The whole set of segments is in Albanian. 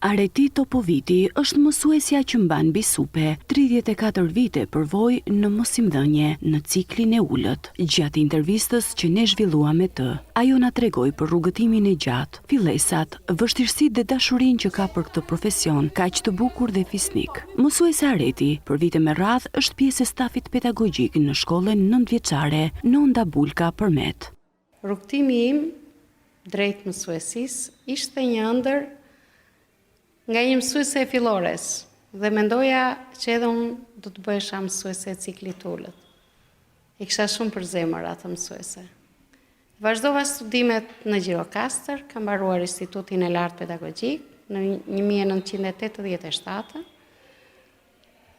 Areti Topoviti është mësuesja që mban bisupe 34 vite përvoj në mosimdhënie në ciklin e ullët. Gjatë intervistës që ne zhvilluam me të, ajo na tregoi për rrugëtimin e gjatë, fillesat, vështirësitë dhe dashurinë që ka për këtë profesion, kaq të bukur dhe fisnik. Mësuesa Areti, për vite me radhë, është pjesë e stafit pedagogjik në shkollën 9-vjeçare Nonda Bulka Përmet. Rrugtimi im drejt mësuesisë ishte një ëndër nga një mësuese e fillores dhe mendoja që edhe unë do të bëhesha mësuese e ciklit ullët. E kisha shumë për zemër atë mësuese. Vazhdova studimet në Gjirokastër, kam mbaruar Institutin e Lartë Pedagogjik në 1987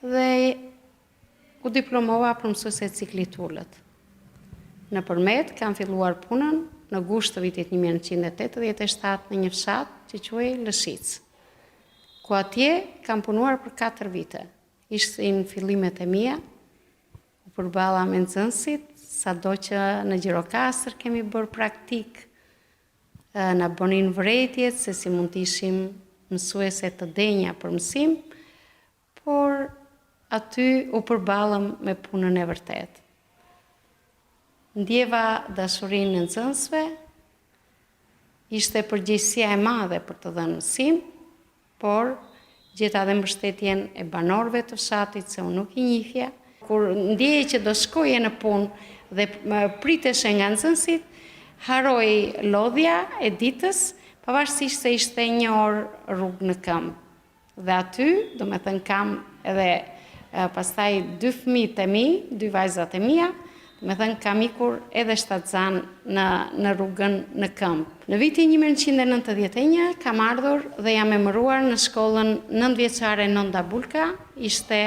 dhe u diplomova për mësuese e ciklit ullët. Në Përmet kam filluar punën në gusht të vitit 1987 në një fshat që quhej Lëshicë, ku atje kam punuar për 4 vite. Ishin fillimet e mia, u përballa me nxënësit, sado që në Gjirokastër kemi bërë praktik, na bënin vërejtjet se si mund të ishim mësuese të denja për mësim, por aty u përballëm me punën e vërtetë. Ndjeva dashurinë në nxënësve, ishte përgjegjësia e madhe për të dhënë mësim, por gjeta dhe mbështetjen e banorëve të fshatit, se unë nuk I njihja. Kur ndjeje që do shkoje në punë dhe priteshe nga nxënësit, haroj lodhja e ditës, pavarësisht se ishte 1 orë rrugë në këmbë. Dhe aty, do me thënë kam edhe pastaj 2 fëmijët e mi, 2 vajzat e mia, me thënë kam ikur edhe shtatzan në rrugën në këmbë. Në vitin 1991 kam ardhur dhe jam emëruar në shkollën 9-vjeçare Nonda Bulka. Ishte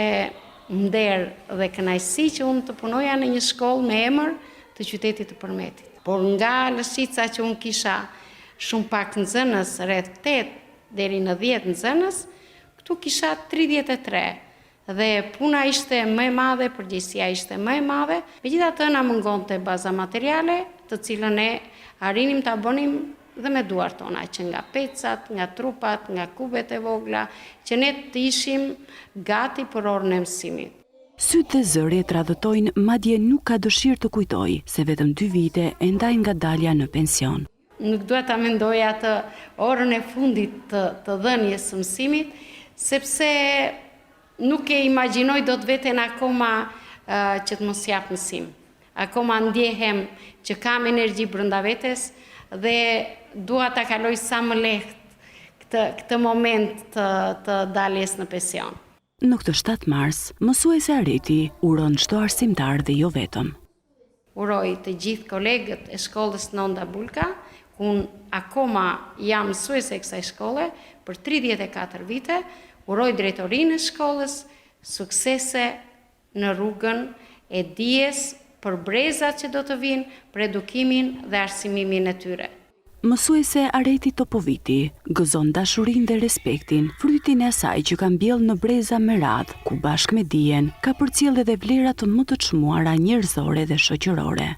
nder dhe kënaqësi që unë të punoja në një shkollë me emër të qytetit të Përmetit. Por nga Lëshica që unë kisha shumë pak nxënës, rreth 8 deri në 10 nxënës, këtu kisha 33. Dhe puna ishte më e madhe, përgjegjësia ishte më e madhe, megjithatë na mungonte baza materiale, të cilën ne arrinim ta bënim dhe me duart tona, që nga pecat, nga trupat, nga kubet e vogla, që ne të ishim gati për orën e mësimit. Sytë dhe zëri e tradhtojnë, madje nuk ka dëshirë të kujtojë se vetëm 2 vite e ndaj nga dalja në pension. Nuk dua ta mendoj atë orën e fundit të dhënies së mësimit, sepse nuk e imagjinoj do të veten akoma që të mos jap mësim. Akoma ndjehem që kam energji brenda vetes dhe dua ta kaloj sa më lehtë këtë moment të daljes në pension. Në këtë 7 mars, mësuese Areti uron çdo arsimtar dhe jo vetëm. Uroj të gjithë kolegët e shkollës Nonda Bulka, unë akoma jam mësuese e kësaj shkolle për 34 vite, uroj drejtorinë e shkollës suksese në rrugën e dijes për brezat që do të vinë, për edukimin dhe arsimimin e tyre. Mësuese Areti Topoviti gëzon dashurinë dhe respektin, frytin e asaj që ka mbjellë në breza me radhë, ku bashkë me dijen ka përcjellë edhe vlera të më të çmuara njerëzore dhe shoqërore.